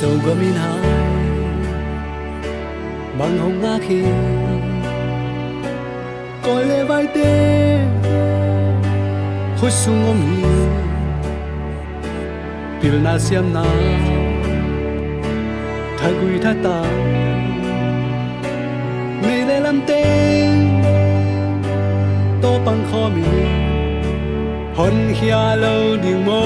dầu gầm in hai bằng hồng ngã khi coi lệ vai tê khối sung ôm hi pil na siam na thay quy thay ta ngày lệ làm tê tô bằng kho mi hôn hia lâu điên mô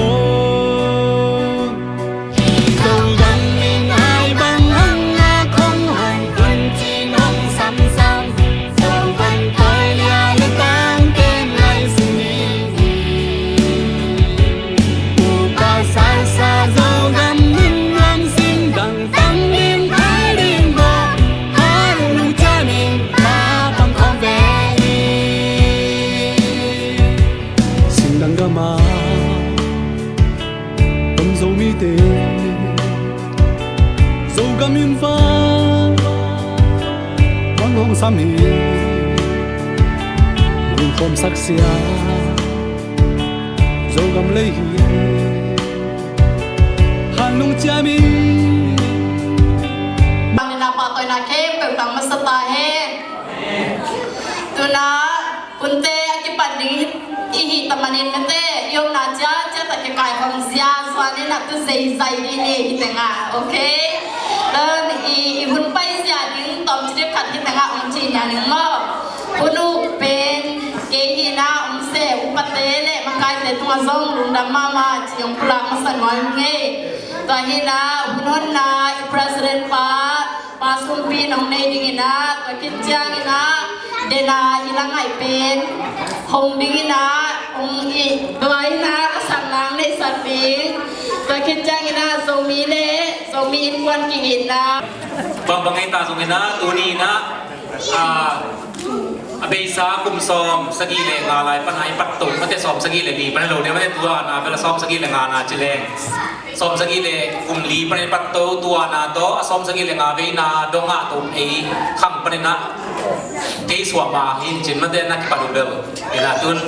Zomi tê dầu gam in pha mong hồng sam hi mình không sắc xia dầu gam lấy hi hàng nung cha mi bằng nạp vào tôi nạp thêm bằng tặng masat tahe tu na punte akipat di ihi tamanin kete yom naja ta ke kai hong zia zwane na tu zai zai di ne hitenga okay dan i hun pai zia ding tom chide khat hitenga om chi nya ning mo hunu pen ke hina om se upatele makai te tunga zong lundam mama chi yong pula masan noi nge ta hina hunon na president pa sumpi nong nei ding ina ta kitjang ina dena hilangai pen hong ding ina ong i doi na sang nang nei san ping ta kitjang ina zomi le zomi in kwan ki ina bang bangai ta zong ina tu ni na abei sa kum som sagi le nga lai panai pat tu mate som sagi le li pan lo ne mate tua na bela som sagi le nga na chileng som sagi le kum li panai pat tu tua na to som sagi le nga ve na donga tu ei kham panai na ke swa ma hin chin mate na ki padu bel ina tun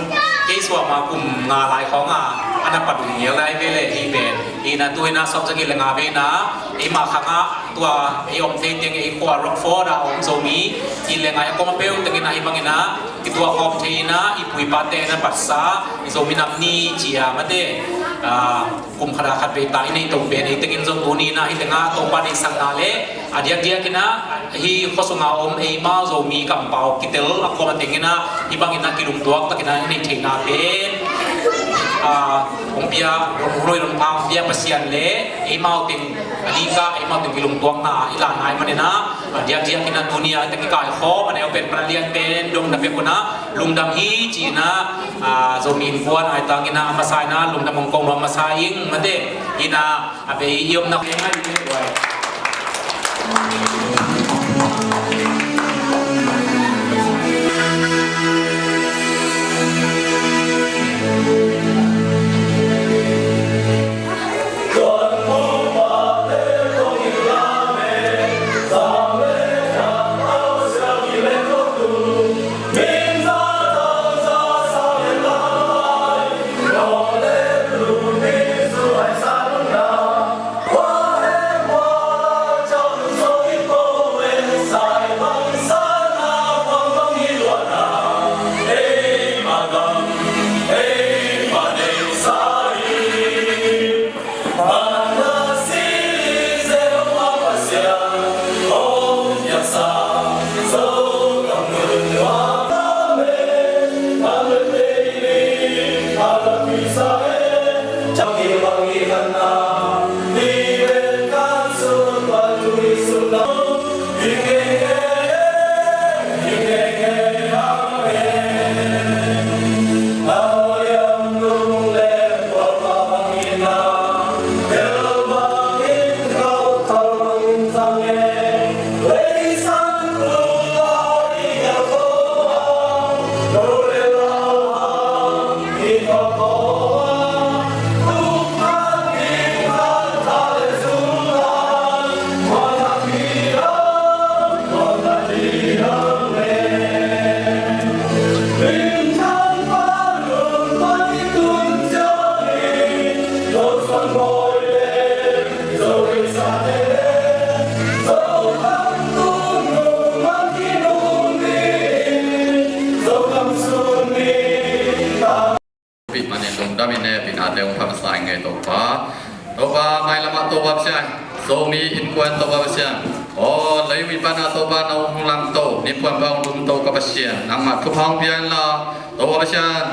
ke swa ma kum nga lai khong ana padu ye lai ve le hi ben ina tu ina som sagi le nga ve na ei ma khanga tua ei om te teng ei kwa Rockford da om Zomi i le nga ko ma peu teng ina hi bangina ki tua khom the ina i pui pa te na patsa i Zomi Namni chia mate kum khada khat ve ta nei to ben ei tengin zong tu ni na hi tenga to pa ni sang na le adia dia kina hi khosunga om ei ma Zomi kam pau kitel akoma tengina hi bangina kilum tuak takina nei theina ben pia roi lom thang pia pasian le ei mau ting adika ei mau ting kilum tuak na ila nai manena dia dia kina dunia teng kai kho mane open pralian pen dong na pe kuna lungdam hi china Zomi kuan ai tangina amasai na lungdam mongkong ro masaing mate ina abe yom na kenga di wai Side bab sian Zomi in kuan to bab sian oh lấy mi pana to ba nau lam to ni puan bang dum to ka pasian nang ma thu phang pian la to bab sian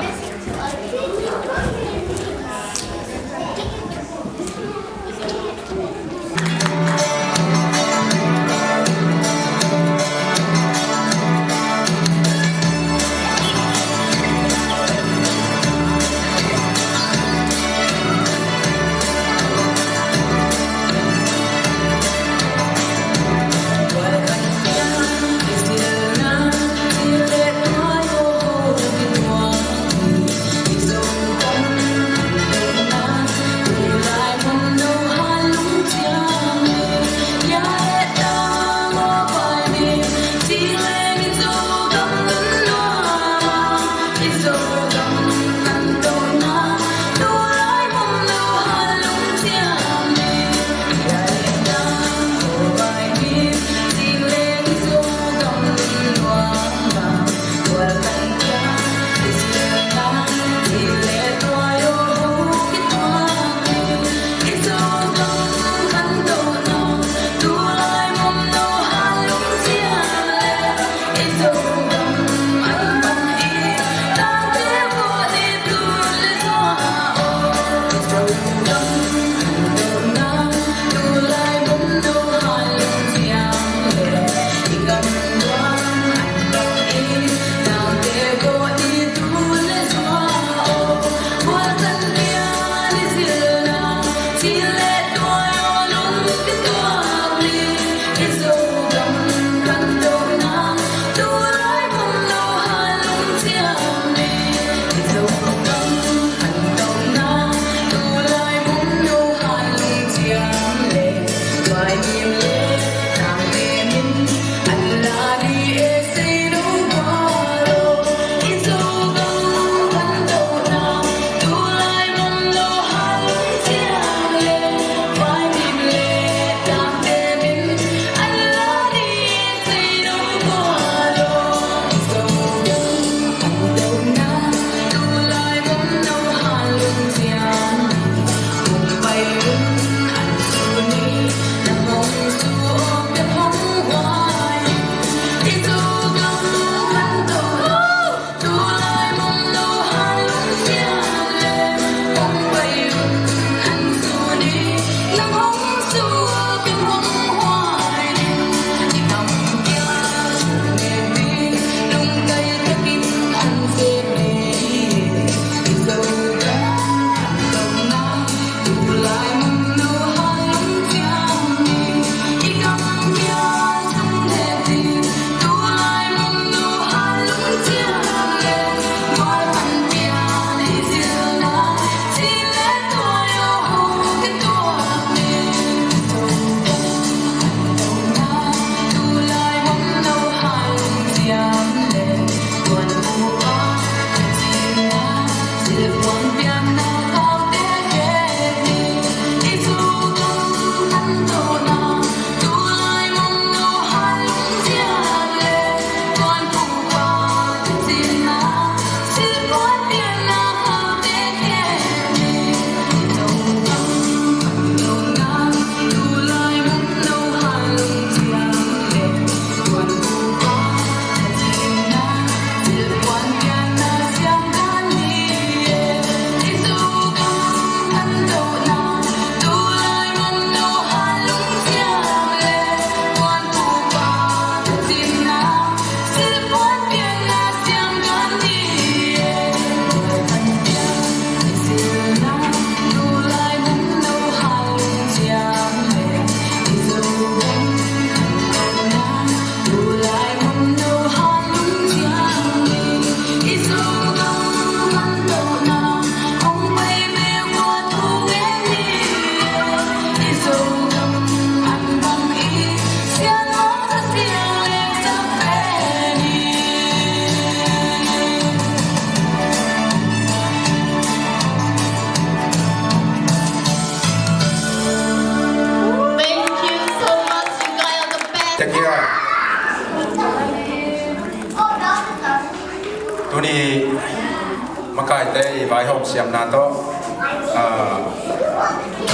vài hôm xem na to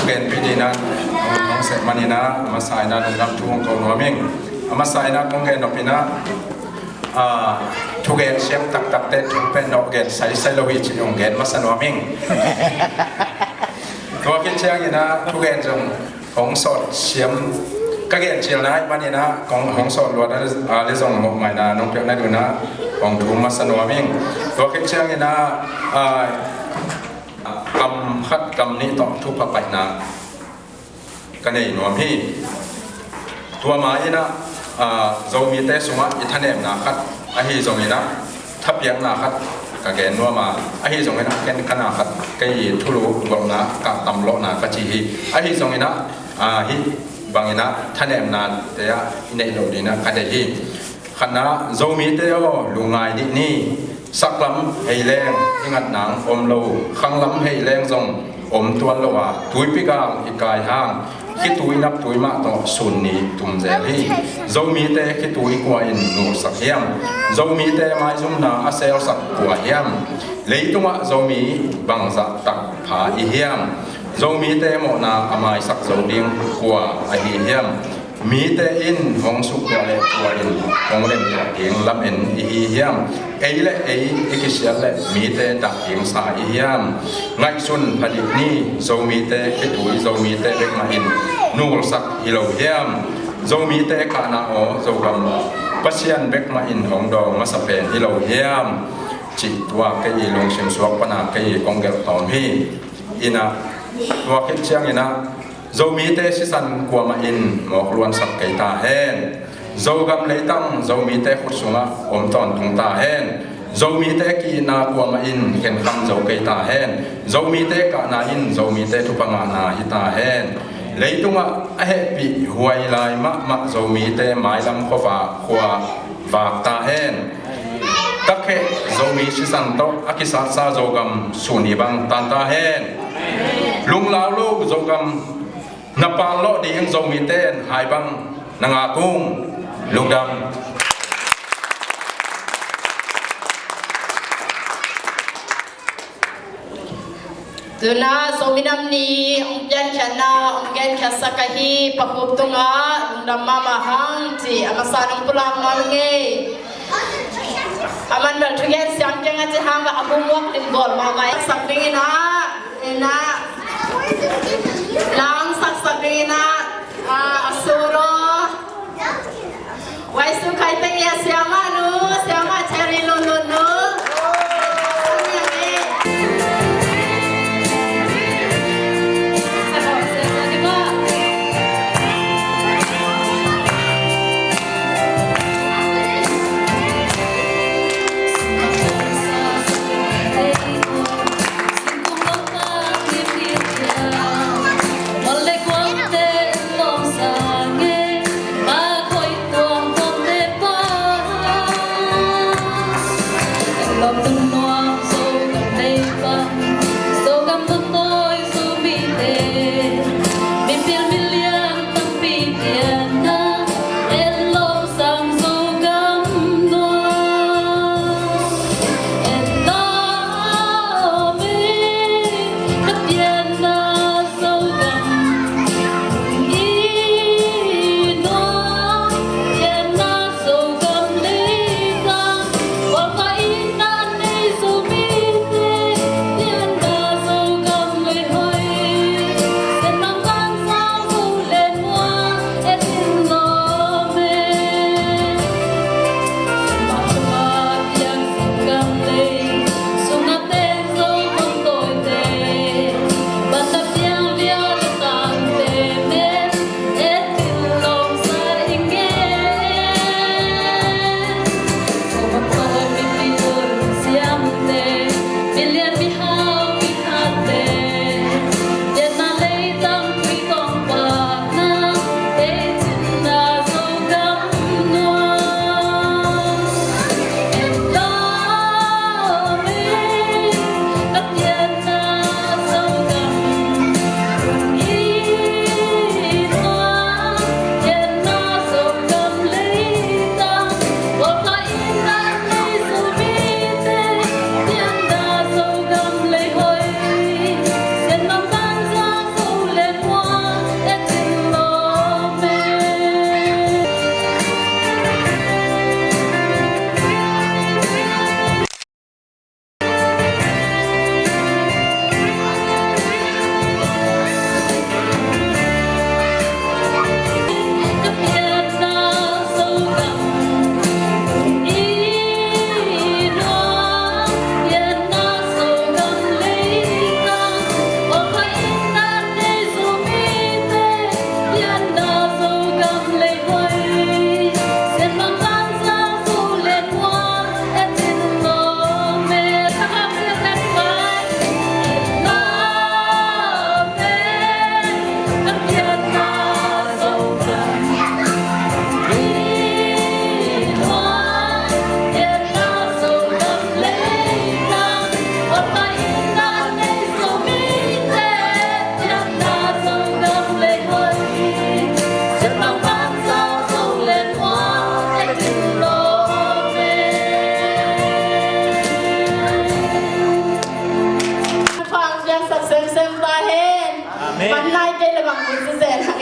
gen pi đi nan ของเสมานีนะมาสายนะลงดำทุ่งกองหัวมิ่งมาสายนะกองเกนดอกพินะทุกเกนเสียงตักตักเต้ทุกเป็นดอกเกนใส่ใส่โลหิตยงเกนมาสนวมิ่งตัวกินเชียงนี่นะทุกเกนจงของสดเสียมก็เกนเชียงนะวันนี้นะของสดล้วนอะไรส่งหมกใหม่นะน้องเพียงได้ดูนะของถุงมาสนวมิ่งตัวกินเชียงนี่นะกำคัดกำนี้ต่อทุกพระไปนะกันเองหนูพี่ตัวมาอีนะเรามีแต่สมัยท่านเอ็มนะคัดไอ้ที่ตรงนี้นะทับยังนะคัดกะแกนัวมาไอ้ที่ตรงนี้นะแกนขนาดคัดก็ยีทุลุบงนะกับตำโลนะกะจีฮีไอ้ที่ตรงนี้นะฮีบางนะท่านเอ็มนะแต่ยาในโลกนี้นะกันได้ฮีขณะเรามีแต่ลุงไงดินี่สักลำให้แรงที่งัดหนังอมโลขังลำให้แรงทรงอมตัวโลว่าตุยปิกาอีกายห้างคิดตุยนับตุยมาต่อสุนนี้ตุ่มเจลีเรามีแต่คิดตุยกว่าอินนูสักเฮียมเรามีแต่ไม้ซุ่มนาอาเซลสักกว่าเฮียมเลยตัวเรามีบังสักตักผาอีเฮียมเรามีแต่หมอนาอามายสักเราดิ้งกว่าอีเฮียมมีแต่อินของสุขและตัวอินของเล่นตัวเองลำเอ็นอีเฮียมเอและเอกิเสียและมีแต่ดักเองสาอีเฮียมไงสุนผลิตนี้เรามีแต่คิดตุยเรามีแต่เล็กมาอินนูรสักฮิโลเฮียมเรามีแต่กานาโอเรากำปัศยันเบกมาอินของดองมาสเปนฮิโลเฮียมจิตว่าเกยลงเชียงสวกปนาเกยกองเกลตอมฮีอินะตัวคิดเชียงอินะเรามีแต่สิสันกว่ามาอินหมอกล้วนสักไก่ตาแห้งเรากำเลยตั้งเรามีแต่ขุดสุงะอมตอนถุงตาแห้งเรามีแต่กีนากว่ามาอินเห็นคำเราไก่ตาแห้งเรามีแต่กานาอินเรามีแต่ทุพงานาหิตาแห้งเลยตุงะเฮปิหวยลายมะเรามีแต่หมายลำขวาขวาฝากตาแห้งตักเฮเรามีสิสันโตอากิสาซาเรากำสุนีบังตันตาแห้งลุงลาวลูกเรากำนับปางโลดียังทรงมีเต้นหายบังนางอากุ้งลูกดำตัวน่าสมินัมนีองค์ยันแค่นาองค์ยันแค่สักฮีปะคุบตุงาลุงดำมาหังจีอามาสานองปุลังมาลุงเออามันแบบทุกอย่างเสียงจังอาจจะหางว่าอาบุมวกดิมบอลมาไว้สักดีนะนะนางสักดีนะสุโรไว้สุขัยเตียเสียมานูเสียมาเชริลุลุนูOleh kuante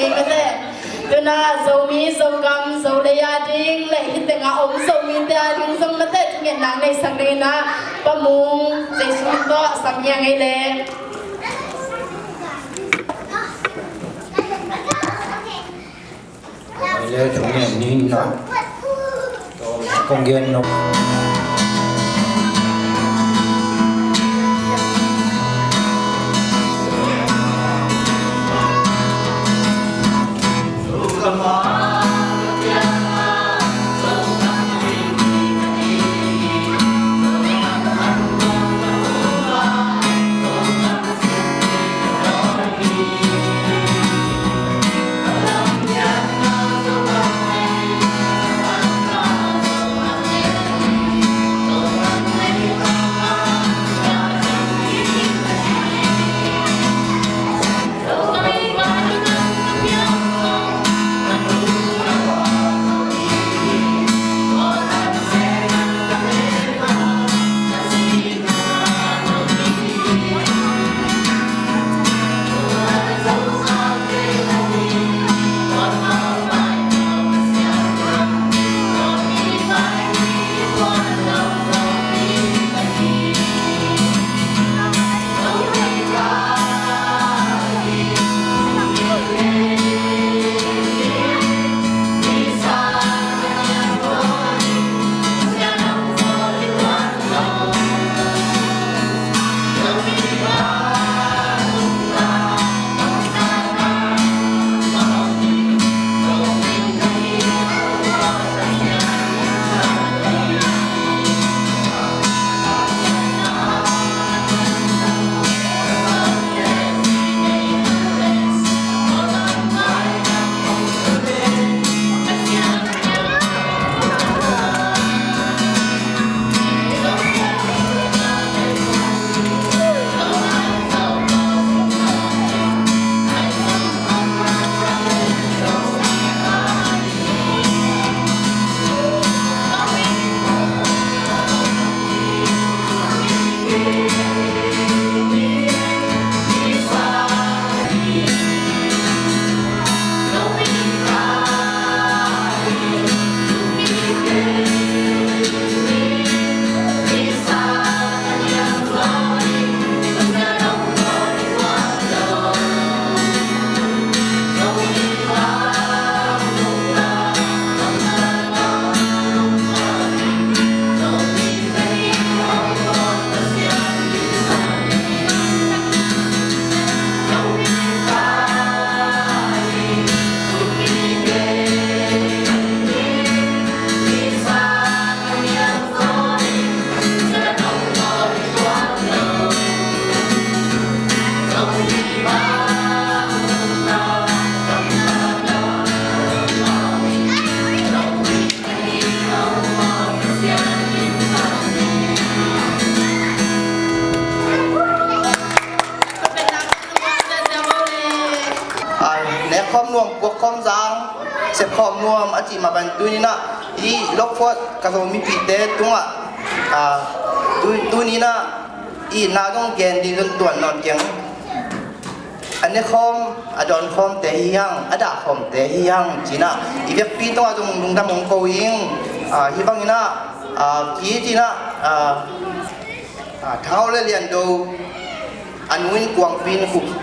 งี้ไม่ได้ตัวน่ะZomi Zogam Zolaya ding เลยที่แต่งอาอมZomiแต่ดึงZomไม่ได้ที่เงี้ยนางในสังเดนะปะมุงใจสุดก็สังยังไงเลย เลยถึงเนี่ยนี่นะคงเย็นเนาะ คอมนวมพวกคอมจางเสพคอมนวมอาจิมาบันตุนี่นะอีล็อกฟอร์ดกระทรวงมีปีเตตุงตุนี่นะอีนาต้องเกณฑ์ดีจนตัวนอนเกียงอันนี้คอมอดอนคอมเตะยังอดาคอมเตะยังจีน่ะอีเว็บปีต้องจงลุงทำมงโกยิงฮิบังนี่นะกีจีน่ะเท้าเลียนดูอันนู้นกวางปีน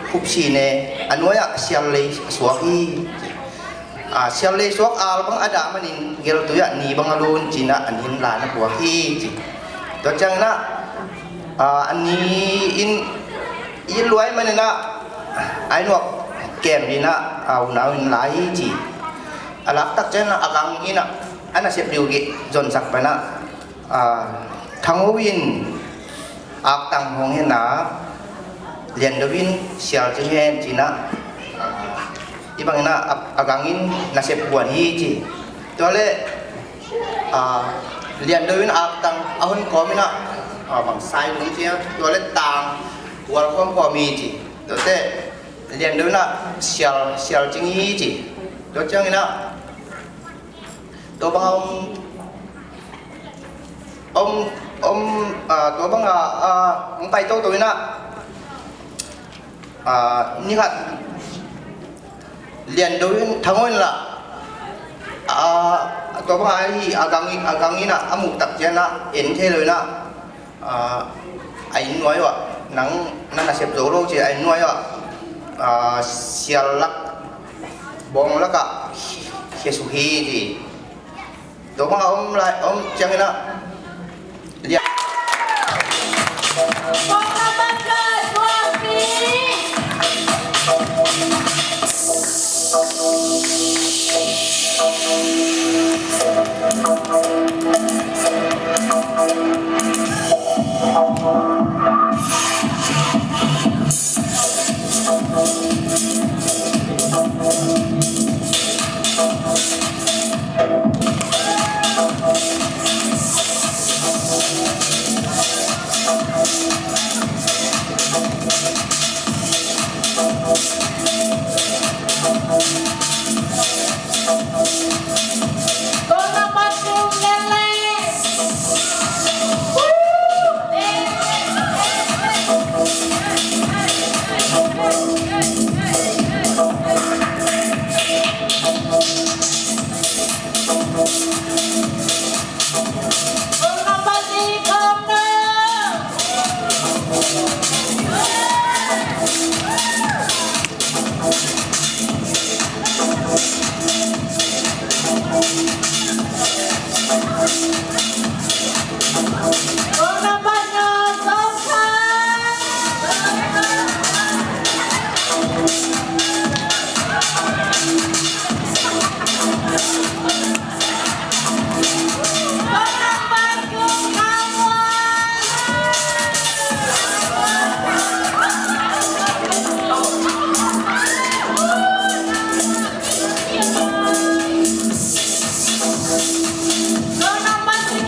ขุบชีเนอันนู้นอยากเชียร์เลยสวกฮีเชียร์เลยสวกอาลบังอดามันนินเกลตัวอย่างนี้บังอรุณจีน่ะอันหินลานหัวฮีจีตัวจังนะอันนี้อินรวยมันนะไอ้หนวกแก้มนี่นะเอาหนาวอินไหลจีอาลักตักเจนนะอากังนี่นะอันนั้นเสียบดิวกิจนสักไปนะทั้งวินอักตังหงเห็นนะเรียนดวินเสียจีเห็นจีนะที่บางนะอากังอินน่าเสียบหัวฮีจีตัวเล่เรียนดวินอักตังเอาหุ่นคอมินะบางไซน์นี่จีนะตัวเล่ต่างหัวความพอมีจีตัวเต้เรียนด้วยนะเชียร์จริงยี่จีตัวจังนี่นะตัวบางตัวบางมึงไปตัวนี่นะนี่ครับ เรียนโดยทั้งหมดละตัวพายagang ini nak amuk tak jana enteเลยนะไอ้น้อยวะนังนั่นน่ะเสียบโซโล่เจไอ้น้อยวะเสียลักบองแล้วก็เขียสุฮีจีตัวพายไรจังนะเรีย Nomor 3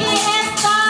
Esther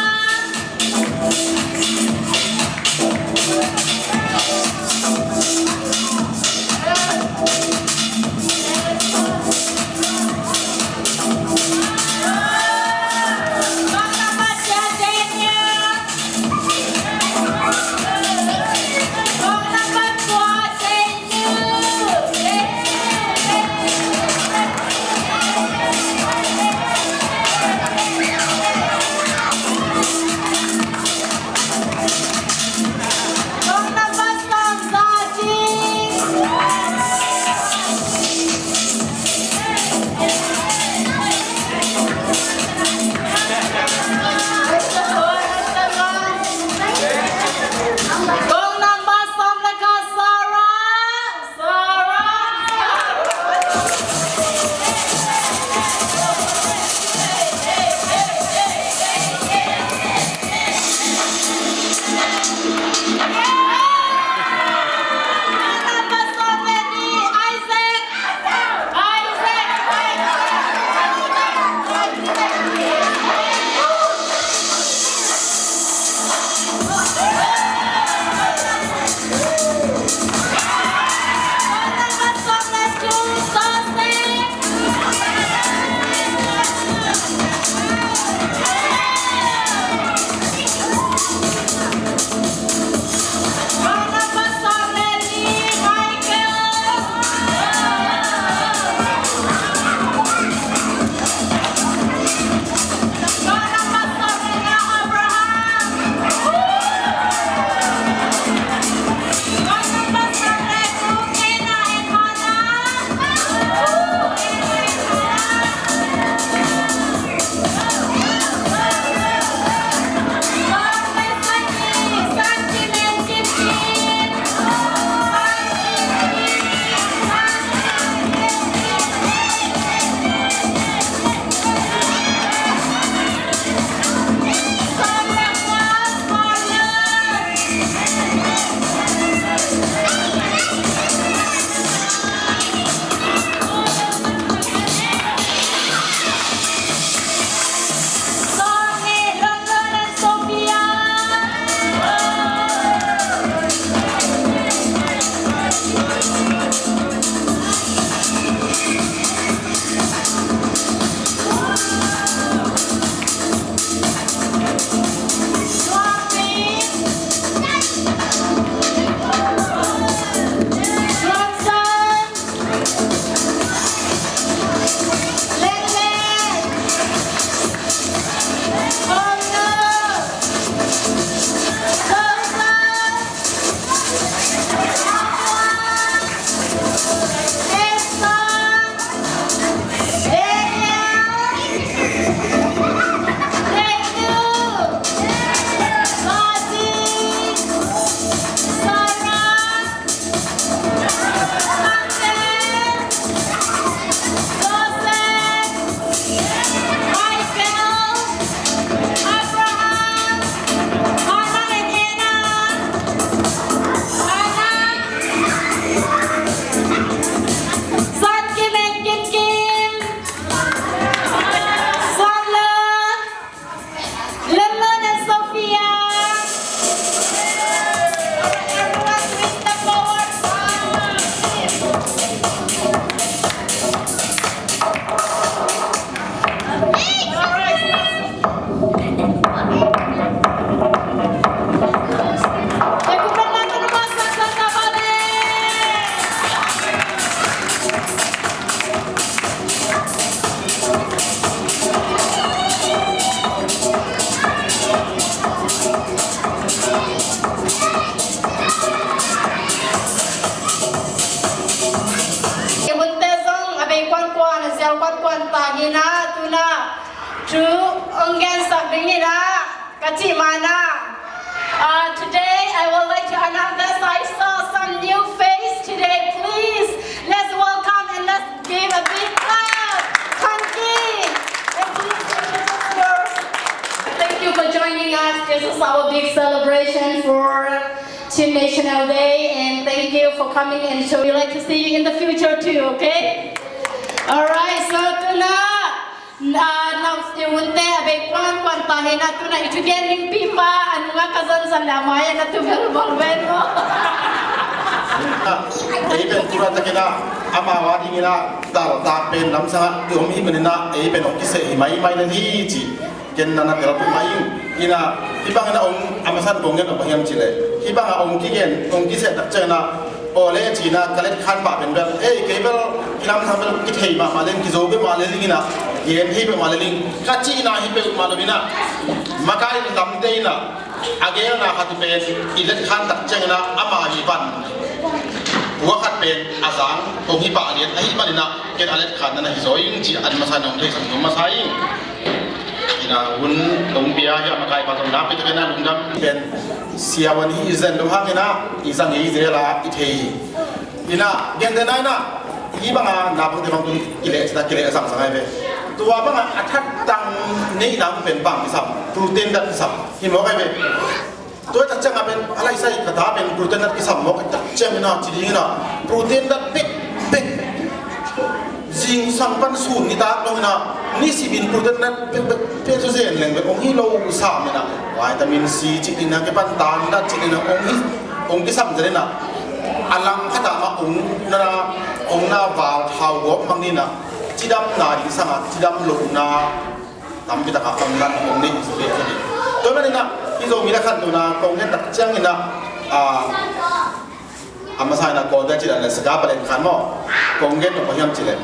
na siya kwan tahina tuna tu anggen sabingina kachimana. Today I would like to announce I saw some new face today. Please let's welcome and let's give a big clap. Thank you. And please introduce yours. Thank you for joining us. This is our big celebration for Chin National Day, and thank you for coming. And so we like to see you in the future too. Okay? All right. So tonight. Now still there, big one tahina tuna itu getting pipa anu ngakazan sandamaya na tu berbolben mo. Eben tura takina ama wadi ngina dal ta pen nam sanga diom hi menina eben okise mai na hi ji ken na tel pu mai ina ibang na ong amasan bongen op hiam chile ibang ong kigen ong kise tak chena ole china kalet khan ba ben bel kebel ilam thambel kithei ma malen ki zobe malen ngina yen hi be malen ka chi na hi be malomina makai lam deina agel na khat pe ilet khan tak chena ama hi ban wa khat pe azang ong hi ba lian hi malina ken alet khan na hi zoing chi an masan ong thei sam masai ina un ong bia hi makai ba tong na pe te na lung dam ben siawan hi izan do hangina izang hi zela ithei ina gendena na ibanga na pang te bang tu ile sta kile asam sangai be tua banga athat tang nei na pen bang sam protein dat sam hi mo kai beตัวตัดจังเป็นอะไรใส่กระดาษเป็นโปรตีนนัดกิสามมกตัดจังนะจีดีนะโปรตีนนัดเป็ดจิงสังปันสูนนี่ตาตรงนะนี่สิบินโปรตีนนัดเป็ดตัวเสียนแหล่งเป็นองค์ที่เราสามนะวิตามินซีจีดีนะเก็บปันตาลนัดจีดีนะองค์ที่สามจะได้นะอลังขดามาองค์น่าวาลเท้าวับบางนี่นะจีดำนาดิสังจีดำหลงนาทำไปตะกับองค์นั้นองค์นี้สุดยอดตัวนั้นนะที่เรามีนักขันตัวนะตรงนี้ตัดจังนี่นะอามาใส่นะก่อนได้จีนเลยสกัดประเด็นขันมั้งกงเงินตัวพยายามจีน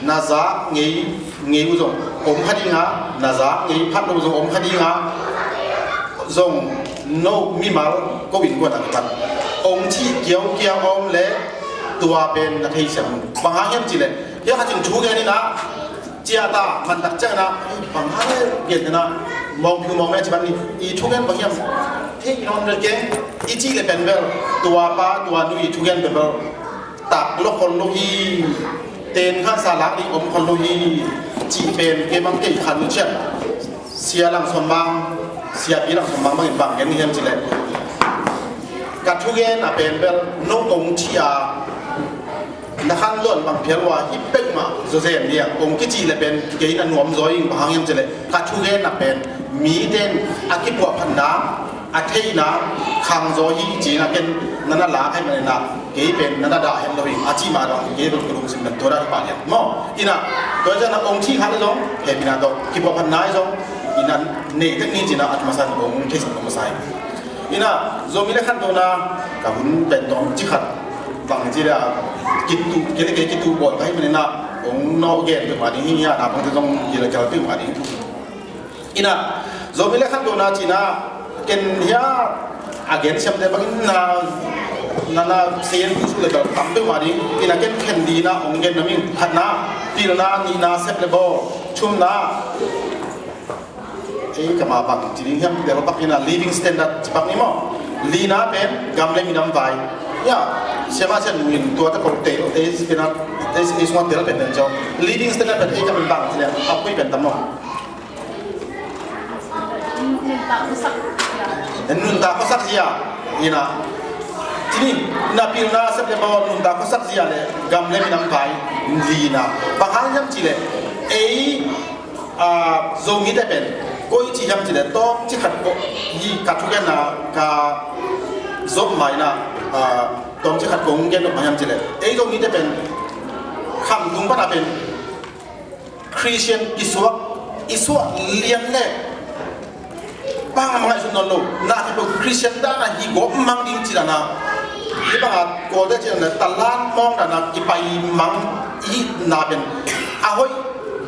นาซาเงี้ยอุจงอมขัดยิงฮะนาซาเงี้ยพัดอุจงอมขัดยิงฮะจงโนมีมาลก็วิ่งกว่านักขันองที่เกี่ยวอมเละตัวเป็นนักเที่ยวบางครั้งยังจีนเยอะขัดจิงชูแค่นี้นะเจ้าตามันตัดจังนะบางครั้งเย็นนะมองผิวมองแม่จีบันนี่อีทุกอย่างบางอย่างที่นอนเรื่องอีจีเลยเป็นเบลตัวป้าตัวนุ้ยทุกอย่างเป็นเบลตักลูกคนลูกฮีเต้นข้างสาระนี่อมคนลูกฮีจีเป็นเกมังเกยขันเช่นเสียหลังสมบังเสียปีหลังสมบังบางอย่างบางอย่างนี่เห็นจีเลยกัดทุกอย่างเป็นเบลนุ่งองค์ที่นักขันล้วนบางเพียรว่าฮิปเปกมาโจเซนเนี่ยองค์กิจีเลยเป็นเกยนันหวมจอยบางอย่างจีเลยกัดทุกอย่างเป็นมีเด่นอากิบวพันน้ำอาเทยน้ำขังโจฮีจีนะเป็นนั่นลาให้มันนะเกยเป็นนั่นด่าให้เราเองอาจีมาเราเกยเป็นกลุ่มสิมันตัวได้ป่ะเนี่ยมั่งอีน่ะตัวเจ้าหน้าองค์ที่ขันจงเห็นมีน่ะตัวกิบวพันน้ำจงอีนั่นเนตินี่จีน่ะอัตมาสันองค์ที่สังคมใส่อีน่ะโจมีเลขันตัวน่ะกับหุ่นเป็นตัวจิขัดบางทีเนี่ยกินตูเกยกินตูบ่อยให้มันนะองค์นอกเกยเป็นมาดีเฮียนะบางทีต้องกินแล้วจะเป็นมาดีอีน่ะโจมีเลขันตัวน่ะจีน่ะเกินเฮียอาเกนเชื่อมได้บางน่ะเสียงผู้ช่วยแบบทำเป็นมาดีอีน่ะเกินแคนดีนะองค์เกนน้ำมิงขัดนะปีละนี่นะเซฟเลเบลชุ่มนะก็มาบังจีนี่เฮียเดี๋ยวเราปักนี่นะ living standard จีปักนี่มั้งลีน่าเป็นกำลังมีน้ำไฟya siapa sih nuin tua tu kalauเป็นนะsemua telเป็นเจ้า living standard เป็นก็เป็นบางทีเนี่ยเอาคุยเป็นตั้มมั้งนุ่นตาเขาสักเสียนี่นะทีนี้นาพิลนาสักเดียวบอกนุ่นตาเขาสักเสียเลยกำเล่มีน้ำไฟลีนะบางครั้งยังจีเลยโซมีได้เป็นก็อีจียังจีเลยต้องที่ขัดยี่ขัดทุกอย่างนะกับจบใหม่นะตรงที่ขัดกงเกณฑ์ออกมาอย่างจีเลยตรงนี้จะเป็นคำตรงปัญหาเป็นคริสเตียนอิสวะเลี้ยงเล่บางอะไรสุดนนท์น่าจะเป็นคริสเตียนด้านนั้นฮีโก้มังดิ้งจีนะที่บางอาโกได้จีนะตลาดมองด้านนั้นอีไปมังอีน่าเป็นอาหอย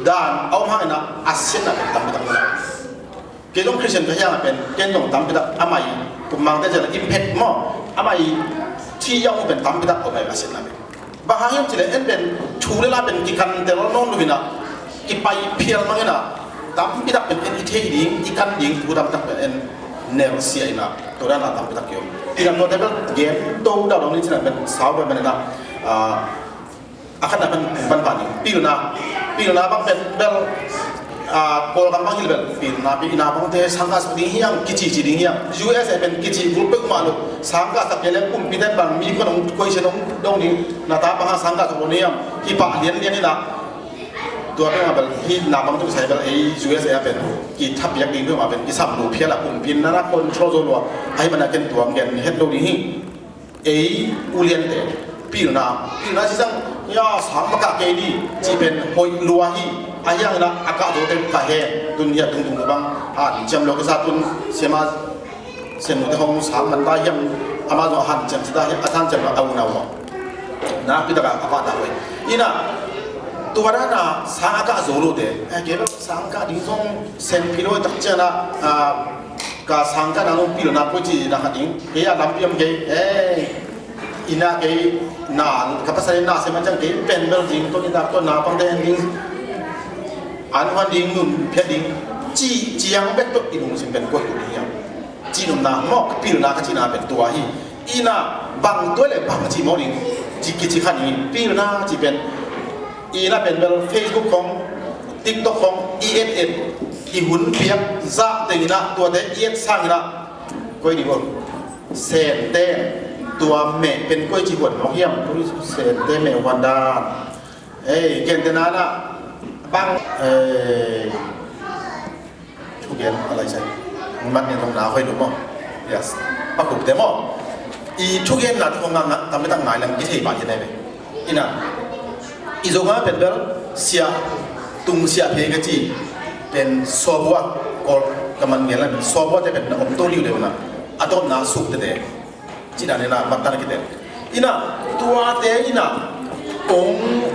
ด้านเอามาให้นะอาเซียนน่ะเป็นตั้มตั้มนะเกณฑ์ของคริสเตียนก็ยังเป็นเกณฑ์ของตั้มตั้มอาไม่ผมมังได้จีนะอิมเพคมั่งอาไม่ที่ยังเป็นตั้มตั้มเอาไปอาเซียนน่ะเป็น บางอย่างจีเลยเป็นชูเลยละเป็นกิกันแต่เราน้องดูนะกิไปเพียงมั้งนะตามพิทักษ์เป็นอีเทียดิ้งอีกันดิ้งกูทำตักเป็นเนลเซียนะตัวนั้นตามพิทักษ์เกี่ยวที่นั่นตัวเด็กเกมโตดาวนี้ที่นั่นเป็นสาวเป็นนะอาคารนั้นเป็นบันบันปีละบางเป็นเบลโปรแกรมบางที่เป็นปีละบางที่สังกัดสิ่งที่ยังกิจสิ่งที่ยัง US เป็นกิจกลุ่มเป็นมาลุสังกัดสักอย่างกลุ่มปีนั้นบางมีคนคุยเชิงตรงนี้นาตาบางสังกัดตรงนี้ยังที่ป่าเลี้ยงนี่นะตัวเป็นมาเป็นที่นาบางตัวใช้เป็นไอ้ US เป็นกิจทับยักษ์ดิ้งเพื่อมาเป็นกิจสัมรูปเพียละกลุ่มปีนั้นนะคนโทรโซลัวให้มันนักเก็ตตัวเงินเฮ็ดตรงนี้ไอ้อุเลียนเตปีละที่จังยาสังประกาศเกดีจีเป็นหอยลัวฮีอายังนะอากาศโดดเด่นกาเฮตุนยาตุนบางจำโลกศาสตร์ตุนเสียมาเสียนุที่ห้องสามมันได้ยังอามาโดหันจำสได้อาจารย์จำเอาหน้าวนะพิจารณาอาบาดเอาไว้อีน่ะตัวนั้นนะสังอากาศโซโลเดเก็บสังอากาศดิ้งส่งเซนพิโรตักเจนะกาสังกัดนั้นพิโรนับพุจินะฮะดิ้งเฮียลำพิมเกอินาเกนาคับภาษาอินาเสมันจังเกเป็นเบลดิ้งตัวนี้ตัวนาปังเดนดิ้งอันวันดิ้งนุ่มเพียดิ้งจียังเบ็ดตัวอีนุ่มสิเป็นกวยตัวนี้ยังจีนุ่มนาหมอกพิโรนาคจีนาเป็นตัวฮีอีน่ะบางตัวเลยบางจีมอดิ้งจีกิจขันนี้พิโรนาจีเป็นอีน่ะเป็นเบลเฟซบุ๊กของ TikTok ของ ESN อีหุ่นเปียกซาเตงินะตัวเด็กเอียดสร้างนะกวยดีบ่เซนเตตัวเมย์เป็นกล้วยจีบวนน้องเยี่ยมกล้วยเศษเตเมย์วันดาเกณฑ์เตนานะบังทุกเย็นอะไรใช่มันเนี่ยตรงหนาค่อยดูมั้ง yes ปากกุบเต็มมั้งอีทุกเย็นน่ะที่ผมงานนะทำไม่ตั้งหลายแล้วกิจเหตุบาดยังไงเลยอีน่ะอีโจงาเป็นเบลเสียตุงเสียเพกจีเป็นซอบัวก็กำมันเงี้ยแล้วซอบัวจะเป็นอมตัวริ้วเดียวนะอะต้องน่าสุกเด็ดจีน่ะเนี่ยนะบัตรนั่นกิเตอีน่ะตัวเตอีน่ะอง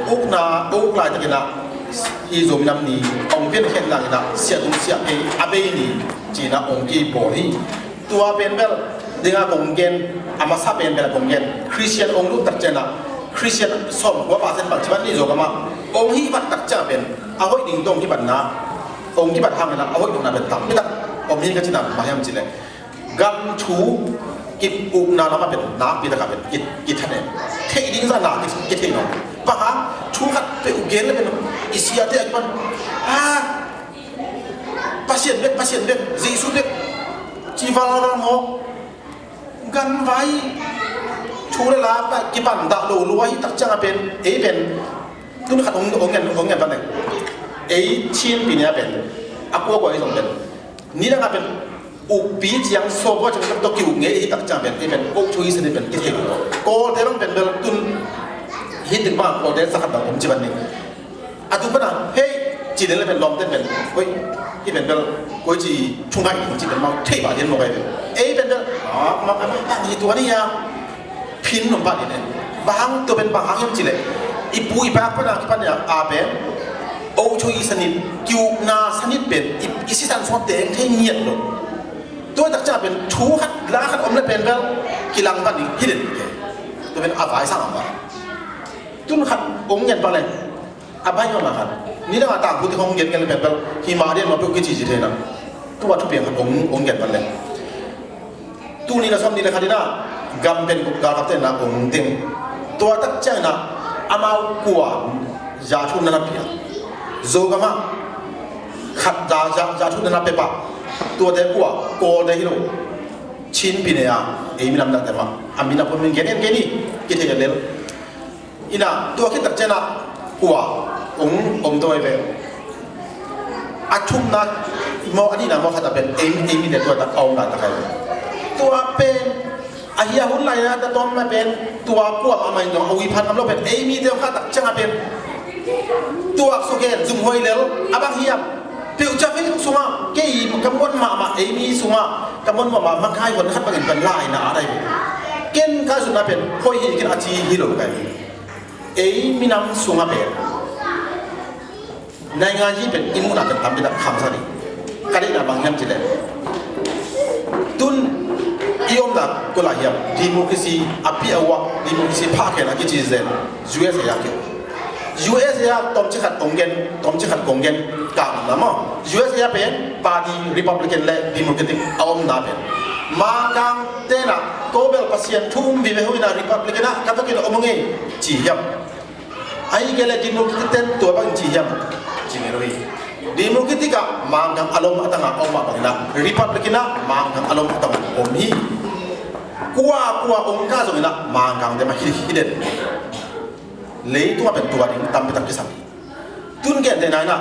อุกนาอุกลายตะกินะอีโซมินัมนีองเป็นเห็นหลังนะเสียตุงเสียอาเบนีจีน่ะองกีโบลีตัวเป็นเบลเดี๋ยวองเกนอามาซาเป็นเบลองเกนคริสเตียนองลูกตัดเจนะคริสเตียนสมว่าบาเซนบัตรที่บ้านนี่โจกมาองฮีบัตรตัดเจเป็นเอาไว้ดิ่งตรงที่บัตรนะองที่บัตรทำนะเอาไว้ตรงนั้นเป็นตับไม่ตัดองฮีก็จีน่ะมาให้มันจีเลยกัมชูกิบอุกนาลามาเป็นน้ำปีตะกับเป็นกิทันเองเทดิ้งซะหนากิเทนองปะฮะชูขัดไปอุกเกนเลยเป็นอิสยาเตะมันpasien bek Yesus bek cival orang mo gan vaiชูเลยละแบบกิบันดาโลรวยตักจังเป็นเป็นนู่นขัดองเงินปันเลยชิ้นปีนี้เป็นอักวัวกว่าที่สองเป็นนี่นะเป็นอุปปีจังโซ่ว่าจังต้องกิวเงี้ยตักจังเป็นโอ้ช่วยสิเป็นกิเทกก็เท่านั้นเป็นเบลตุนฮิตถึงบ้านโอเดสสักแบบผมจีบันนี่อะทุกคนอ่ะเฮ้ยจีเดนเลยเป็นลมเต้นเป็นเฮ้ยที่เป็นเบลกูจีชุ่มให้ผมจีเป็นมาเทบาเดียนลงไปเป็นเบลมาอีตัวนี้ยังพินลงไปเนี่ยบางตัวเป็นบางอย่างจีเลยอีปูอีปากพนักพนักอาเป็นโอ้ช่วยสนิทกิวนาสนิทเป็นอีสิสันสวดเตงเที่ยเงียบลงตัวตักจ่าเป็นชูขัดล้าขัดอมเลยเป็นเบลกิลังกันนี่ฮิดตัวเป็นอาบายสร้างมาตุนขัดองเงินไปเลยอาบายมาขัดนี่เราต่างพูดที่องเงินกันเป็นเบลฮิมาเดียนมาเพื่อกิจจีเทนะตัวทุกเพียงขัดองเงินไปเลยตัวนี้เราทำนี่เลยขัดดีนะกัมเป็นกุกากับเต้นนะองเต็มตัวตักจ่านะอามากัวยาชุนนับเพียโจกามาขัดยาชุนนับเปปะตัวเด็กกัวโกเดฮิโร่ชิ้นปีเนี่ยมีลำดับแต่มาอามีนับคนเป็นแค่นี้กิจการเลี้ยงอินะตัวคิดตัดเจนะกัวตัวเองอาชุมนะมออันนี้นะมอขัดเป็นมีเด็กตัวตัดเอาหน้าตะไคร้ตัวเป็นอาเฮียหุ่นไรนะแต่ตอนมาเป็นตัวกัวมาไม่ยอมเอาวิพันธ์ทำเราเป็นมีเดียวขัดตัดเจนะเป็นตัวสุเกนจุ่มหอยเลี้ยงอาบังเฮียเปียวจะเป็นสุมาเกี่ยกำมวนมามีสุมากำมวนมาใครคนขัดประกันเป็นลายนะอะไรเก่งการสุนัขเป็นหอยหินกินอาชีฮิโร่กันมีน้ำสุมาเป็นในงานที่เป็นอิมุนาเป็นทำเป็นคำสั่งกันได้นะบางอย่างจีเลยตุนยอมด ก็ละเฮียดีโมคราซีอภิอวะดีโมคราซีภาคแค่นักกิจเซน US ยาเกี่ยว US ยาตอมชิขัดองเกนกางนะมั้ง US ยาเป็นปาร์ตี้ริพับลิกันและดีโมแครติกเอาอมนาเป็นมากังเตนะโตเบลพัศยันทุ่มวิเวหุยนาริพับลิกันนะกับตัวกินอมงเงจียมไอ้เกลดีโมแครติกเต็มตัวบังจียมจีเมรุยดีโมแครติกมากังอารมณ์ตั้งเอามาบังนะริพับลิกันนะมากังอารมณ์ตั้งอมฮีกัวองค์การส่งนะมากังเดมาฮิเดนเลยตัวเป็นตัวนี้ตามไปตามที่สั่งตุนเกนเดนายนะ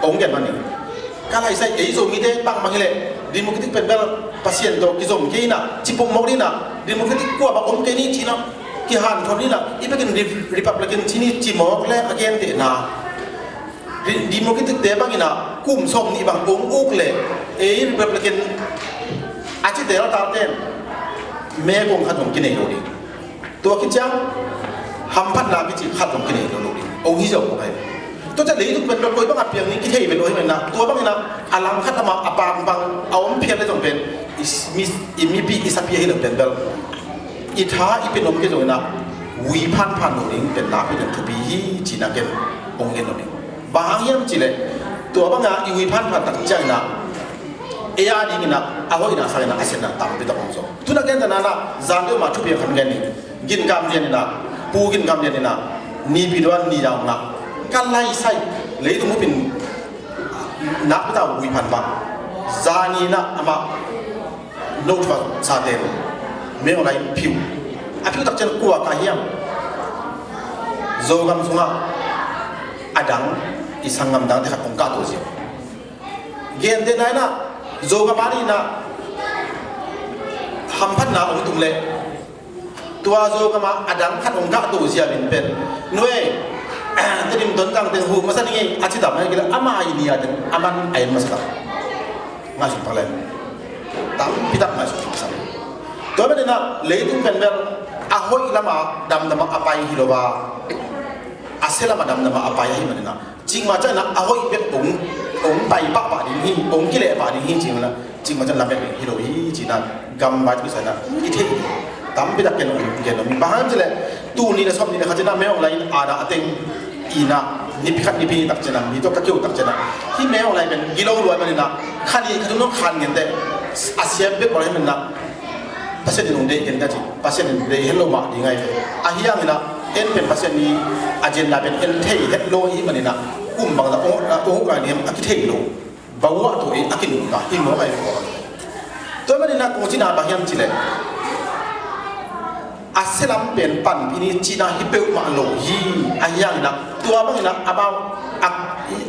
องค์เกนมันนี่การไล่ใส่ไอ้โซมีเดปังมาฮิเลดีโมแครติกเป็นแบบพัศยันโตกิโซมกีน่ะจิปมมอกนี่น่ะดีโมแครติกกัวแบบองค์เกนี่จีน่ะกิฮันทอนนี่น่ะอีเป็นริพับลิกันที่นี่จิมอกและอเกนเดน่ะดีโมแครติกเดบังนี่น่ะกุ่มส้มนี่บางองค์อุกเลยไอ้ริพับลิกันอาจจะเดรัตาเต้นแม่กงขัดองกินเองดูดิตัวคิดจังฮัมพัดนาพิจิขัดองกินเองดูดิองค์ที่จะบอกไปตัวจะเหลือทุกเป็นโดยบางอันเพียงนี้คิดให้เป็นโดยให้เป็นนะตัวบางนะอลังขัดมาอปางบางเอาเพียงได้จงเป็นมีปีอิสเปียให้เราเป็นเบลอิท้าอีเป็นองค์ที่จะนะวิพันธ์ดูดิเป็นนักเป็นทุบีฮีจีนักเก็นองค์เงินดูดิบางอย่างจีเลยตัวบางนะอีวิพันธ์ตัดใจนะเอียดีกินะเอาไว้นะใส่นะอาเซนะตามไปตามองค์ทุนักเก็นแต่นั้นนะจานเดียวมาทุบยังขันเงินนี่กินกำเดียนนะปูกินกำเดียนนะนี่พิดวันนี่ยาวนะการไล่ใส่เลยตรงนี้เป็นนักพิจารณาวิพันธ์บ้างจานีนะอามาโน้ตว่าซาเดนเมื่อไรผิวผิวตักเจนกัวกาเฮียมโจกัมสุงะอดังอิสังกัมดังที่ขัดองค์การตัวเสียเกณฑ์เดินไหนนะโจกัมมารีนะฮัมพันนะองค์ตุงเล่ตัวโจกัมมาอดังขัดองค์การตัวเสียเป็นนุ่ยแต่ดิมต้นตั้งแต่หูมาสักนี่อาชีพดำนี่ก็อามาอินี่อามันอามันไอ้มาสักง่ายสุดทั้งเลยตามพิทักษ์ง่ายสุดสักตัวเป็นนะเลยตุ้งเป็นแบบอาหอยละมาดำมาapa yang hiloba asalละมาดำมาapa yangมันนะจริงมาจากนะอาหอยเป็นองไตปะปะดิฮีองกิเลปะดิฮีจริงนะจริงมาจากละเป็นฮิโลฮีจริงนะกำบัดกุศลนะอิทธิตามพิทักษ์กันนะมีบางทีเลยตูนี่นะชอบนี่นะเขาจะน่าแมวอะไรอาณาเต็งอีน่ะนิพิขัดนิพิตักเจนะมีตัวตะเกียบตักเจนะที่แมวอะไรเป็นกิโลรวยมันนี่นะขันยี่ขันต้องขันเงินแต่อาเซียนเป็นอะไรมันนะภาษาที่นุ่งเด็กเห็นได้จีภาษาที่เด็กเห็นโลมาดีไงอาเฮียงนี่นะเอ็นเป็นภาษานี้อาเจนดาเป็นเอ็นเทย์เห็นโลอีมันนี่นะกุ้มบางตะโอ้กันนี่อากิเทย์โลบ่าวตัวเองอากินุ่งตาที่มันไปตัวมันนี่นะกูจีน่าบางอย่างจีเลยอาเซลัมเป็นปันพินิจีน่าฮิเปลมาโลฮีอายังนะตัวบางนะอาบ่าว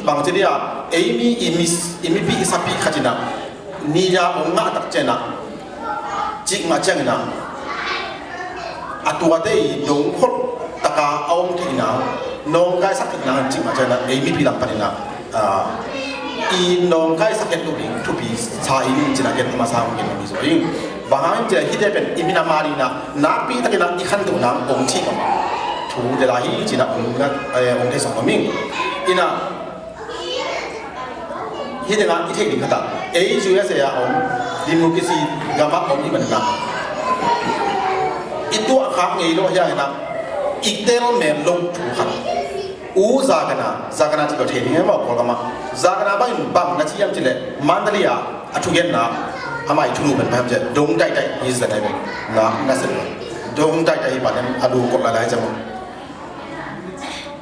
บางทีเดียเอมี่อิมิปีอิสปีขจินะนี่ยาองค์ตักเจนะจิกมาเจงนะอัตัวเดียดงขดตะกาเอาองค์ที่นะน้องกายสักนะจิกมาเจนะเอมี่ปีหลังปันนะอีน้องกายสักตัวนี้ทุบีชายนี่จีน่าเก็ตมาสร้างกินมีส่วนยิ่งบางทีฮิตได้เป็นอิมินามารีนะนับปีตะกี้นะอีขันตัวน้ำองค์ที่มาถูเดลาฮีจีน่าองค์ที่สองมิงอีน่ะฮิตได้นะอีเทคนิคขนาดเอจูเอสเอองดิมุกิซีกามาองค์ที่มันนะอีตัวข้างเงี้ยโลหะนะอีเตลเมนลงถูขันอูจากนะที่เราเห็นเนี่ยบอกว่ากันมาจากนะบ้างบางนาทียามจีเลยมันตะลีอ่ะอัฐุเกนนะอามาอีทุลุเป็นแบบเจดงได้ยิสได้ไหมนะนั่นสิดงได้ปานนั้นอดูกดอะไรจะมั้ง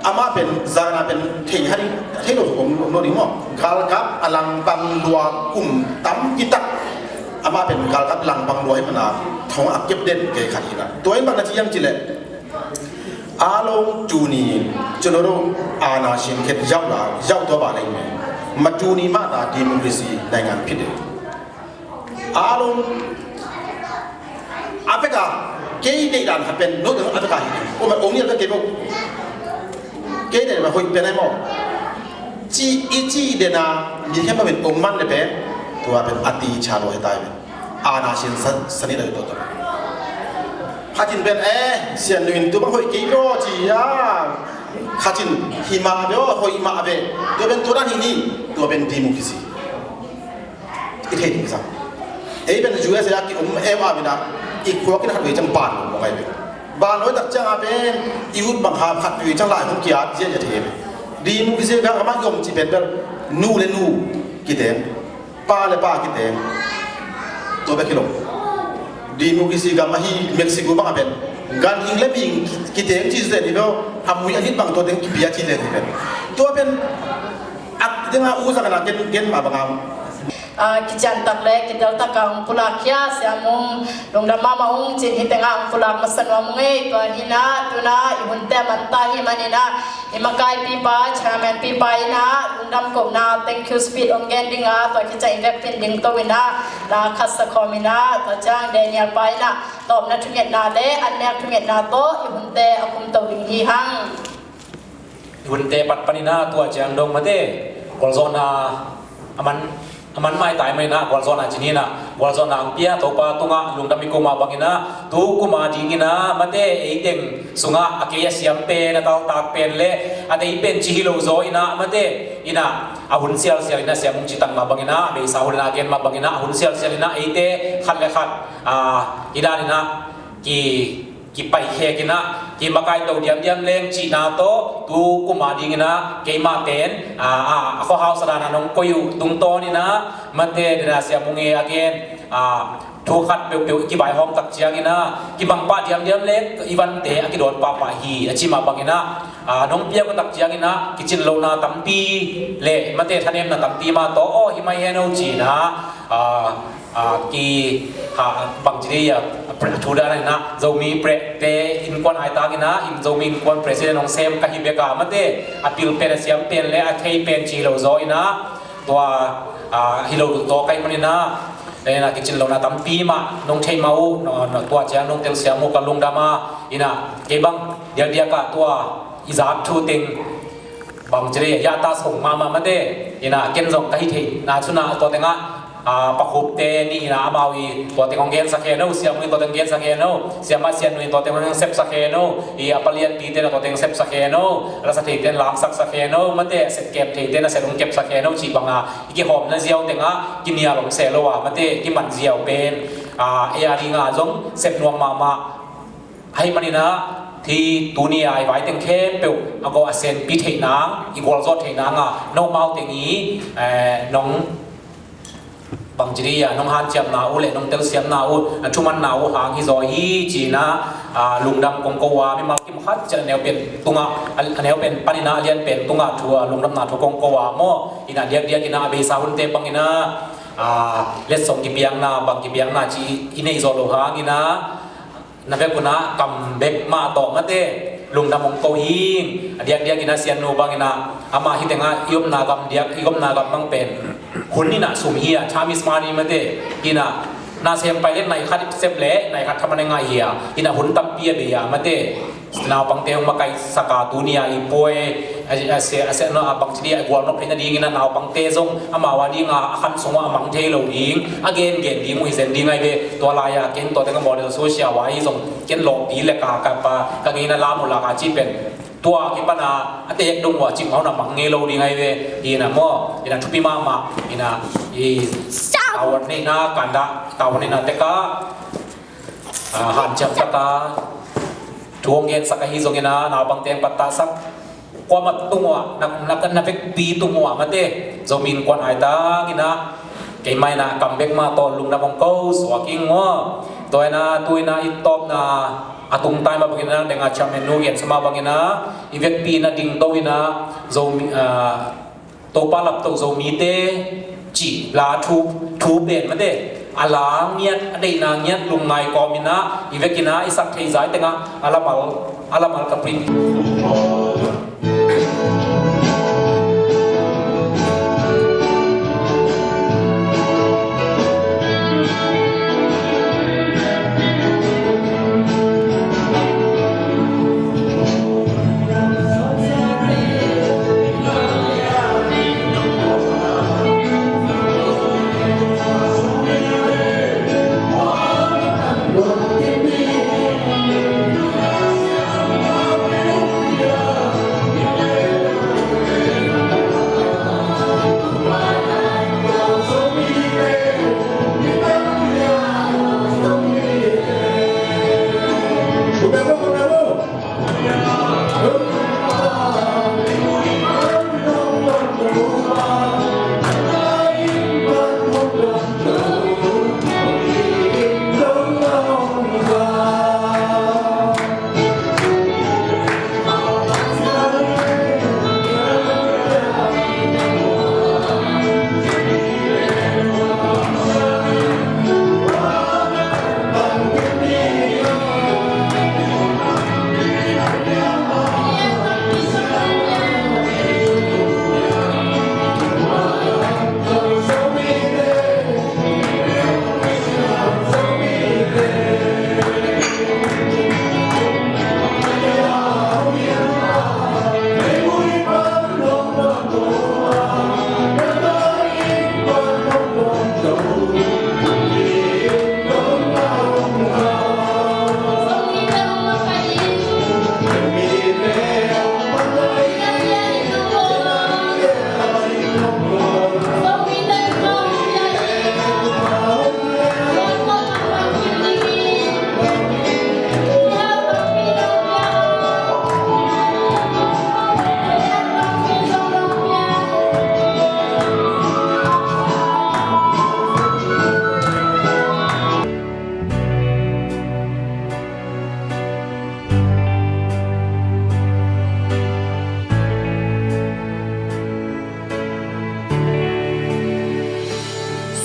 อามาเป็นจากนะเป็นที่ให้เราผมโน้ตนี้มั้งกาลกับอลังบังลัวกุ่มตั้มกิตักอามาเป็นกาลกับลังบังลัวให้มันนะท้องอักเก็บเด่นเกยขัดหินะตัวเองบางนาทียามจีเลยอาลงจูนีจนเราอาณาชินเข็ดยาวตัวบาลีมาจูนีมาตาดิมุกรีซีในงานพิธีอาลงอาเฟกาเกย์เด็กดันขับเป็นโน้ตถึงอาเฟกาโอ้มันองค์นี้ก็เก็บเกย์เด็กมาคุยเป็นไงมั้งจีเดน่ามีแค่มาเป็นองค์มันเลยเป็นตัวเป็นอดีชาโลให้ตายเป็นอาณาชินสนิทเลยตัวข้าจินเป็นเสียนหนึ่งตัวมันหอยกี่โลจีอ่ะข้าจินหิมะเบลหอยหิมะเบลตัวเป็นตัวนั้นที่นี่ตัวเป็นดีมุกิซีอีเทนสักเป็น US ยากิว่าเป็นนะ อีกครัวกินหัดวิจังป่านมองไงเป็นบ้านน้อยตักจังอาเป็นอีวุฒบังคับหัดวิจังหลายคนกี่อาทิตย์จะเทียบดีมุกิเซกันก็มายมจีเป็นแบบนูเลนูกี่เต็มป้าเลยป้ากี่เต็มตัวเป็นกิโลดีมุกิเซกันมาฮีเม็กซิโกบ้างเป็นการยิงเล็บยิงกี่เต็มที่สุดนี่เปล่าทำมืออันนี้บางตัวเต็มกี่ปีที่เลยเป็นตัวเป็นอัดยังไงอู้สักขนาดเก่งมาบาง kijan takle kidal takang pulak ya siamung dong dama maung cin hitengang pulak masan wamunge to hina tuna ibunte mantahi manina imakai pipa chairman pipa ina dong dam ko na thank you speed on gendinga to kijai web pin to wina la khasa komina to jang daniel paina top na thunget na le annek thunget na to ibunte akum to wing hi hang ibunte pat panina tua jang dong mate kolzona aman mai tai mai na kolzona jinina kolzona ampia topa tunga lungdami ko ma bangina tu kuma dingina mate eiteng sunga akeya siampe na taw tak pen le ate ipen chihilo zo ina mate ina ahun sial ina siamung chitang ma bangina be sahul na gen ma bangina ahun sial ina eite khat le khat idanina ki pai he kina ki makai to diam leng chi na to tu kuma dingina ke ma ten ko house na nong koyu tung to ni na mate dina sia munge again thu khat pe ki bai hom tak chiang ina ki bang pa diam leng iwan te aki don pa hi achi ma bangina nong pia ko tak chiang ina ki chin lo na tampi le mate thanem na tampi ma to o hi mai he no chi na ki bang jiri ya thuda na Zomi pre te in kon ai ta gina in Zomi in kon president ong sem ka hibeka mate apil pen siam pen le a thei pen chi lo zo ina to hilo to kai manina na kitchen lo na tampi ma nong thei mau no to cha nong tel siam mo ka lung dama ina ke bang dia ka to izat thu ting bang jiri ya ta song ma mate ina ken jong kai thei na chuna to tenga pakhup te ni na amawi to te kongen sakhe no siam ni to te kongen sakhe no siam ma sian ni to te kongen sep sakhe no I apalian ti te na to te sep sakhe no ra sa te ten lam sakhe no mate set kep te na set ong kep sakhe no chi banga ki hom na ziaw te nga kinia long se lo wa mate ki man ziaw pen e ari nga jong sep nuang ma hai manina thì tunia ai vai tiếng khem bèo ago asen pi thei nang igol zo thei nang no mau te ngi nong bang jiri ya nong han chiam na u le nong tel siam na u chuman na u hang hi zo hi chi na lungdam kong ko wa mi ma kim khat cha neo pen tunga neo pen panina alian pen tunga thua lungdam na thu kong ko wa mo ina dia kina be sa hun te bang ina let song ki piang na bang ki piang na chi ine zo lo hang ina na be kuna kam bek ma to mate lungdam kong ko hi dia kina sian no bang ina ama hi tenga yom na gam dia igom na gam bang penคนนี่นะสมเฮียชามิสมานีมาเตกินะนาเซมไปเล่นในคัดเซมเล่ในคัดทำอะไรง่ายเฮียกินะหุ่นตับเปียเบียมาเตนาวบังเตงมาไกสกาตูเนียอีปวยเสียนบังจีดีไอกวลนกเพนดีกินะนาวบังเตซงอามาวาดีงาขันสงอาบังเทโลดิงอเกนเกนดีมุยเซนดีไงเบตัวลายเกนตัวเต็งโมเดลโซเชียลไว้ซงเกนหลอกดีเลยกับกางเงินลามุลากาจีเป็นตัวกิปนาอัตเอกดงว่าจิ๋วเอาหน้ามังเงโลดีไงเวอีน่ะมั่วอีน่ะทุบปีมาอีน่ะอีตาวันนี้นะกันดาตาวันนี้นะเด็กก็หันจับตาทวงเงินสักหิซงเงินนะนาบังเตียงปัตตาสักความมัดตัวนักนักปีตัวมาเต้จะมีคนไอ้ตากินะเกี่ยไม่นะกำเบกมาตอนลุงน้ำมังกูสวากิงมั่วตัวน่ะอีตอบน่ะatung time bagina dengan chamenu yen sama bagina ivet pi na ding to ina zomi to palap to zomi te chi la thu ben ma de alang niat adai na niat lung ngai komina ivekina isak thei zai tenga alamal kapri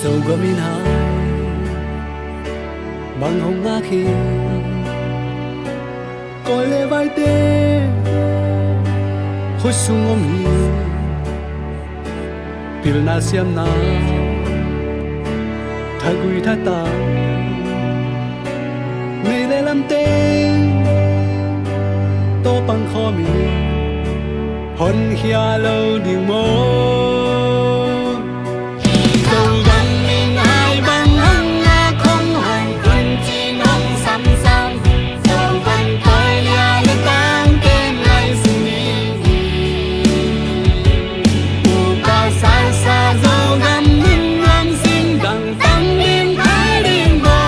dầu gom in hai bằng hồng ngã khi coi lệ vai tê khối sung ôm hi pil na siam na thay quy thay ta ngày lệ làm tê tô bằng kho mi hôn hia lâu điều mơ dầu gom in hai bằng hồng ngã không hồn quân chi nông xăm xăm dầu vẫn coi lia lên tăng tên ngày sinh đi u ba sai xa dầu gom in nam sinh đằng tăng lên thái điên bộ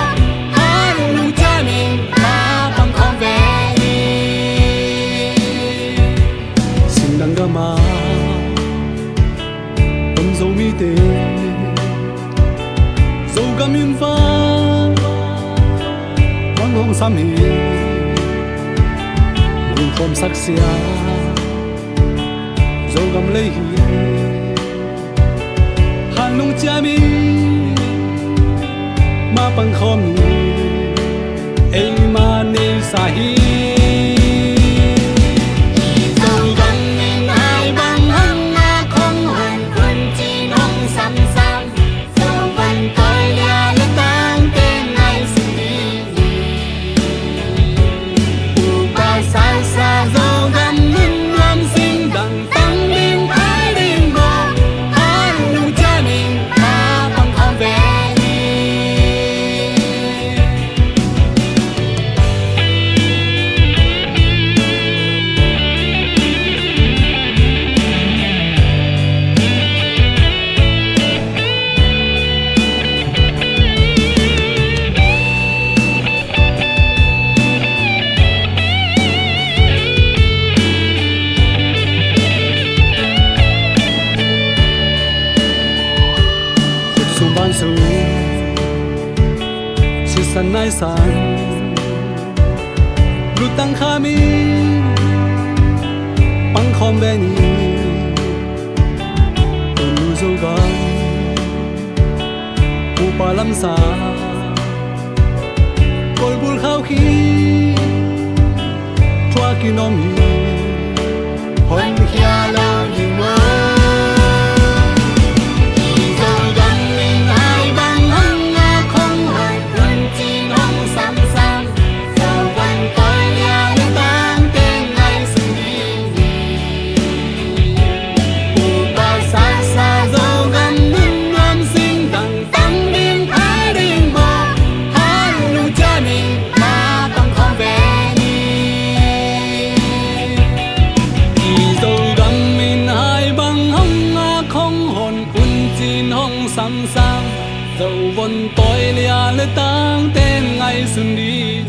hát lu cha mình ta bằng không về sinh đằng gama tâm dấu mi tê dấu gam in pha vang hồng sam hi cùng khom sắc xia dấu gam lấy hi hàn nung cha mi ma bằng khom ni ai ma ne sa hi dấu gam in hai bằng hồng ngã không hồn quân chi nông xăm xăm dấu vẫn coi lia lên tăng tên ngày sinh đi u ba sai xa dấu gam in nam sinh đằng tăng lên thái điên bộ hát lu cha mình ta bằng không về sum ban su si san nai san lu tang kha mi bang khom be ni lu zo ga u pa lam sa kol bul khao khi thoa ki nom hi hon khia lo ni mo dầu vốn tôi lia lệ tăng tên ngày xuân đi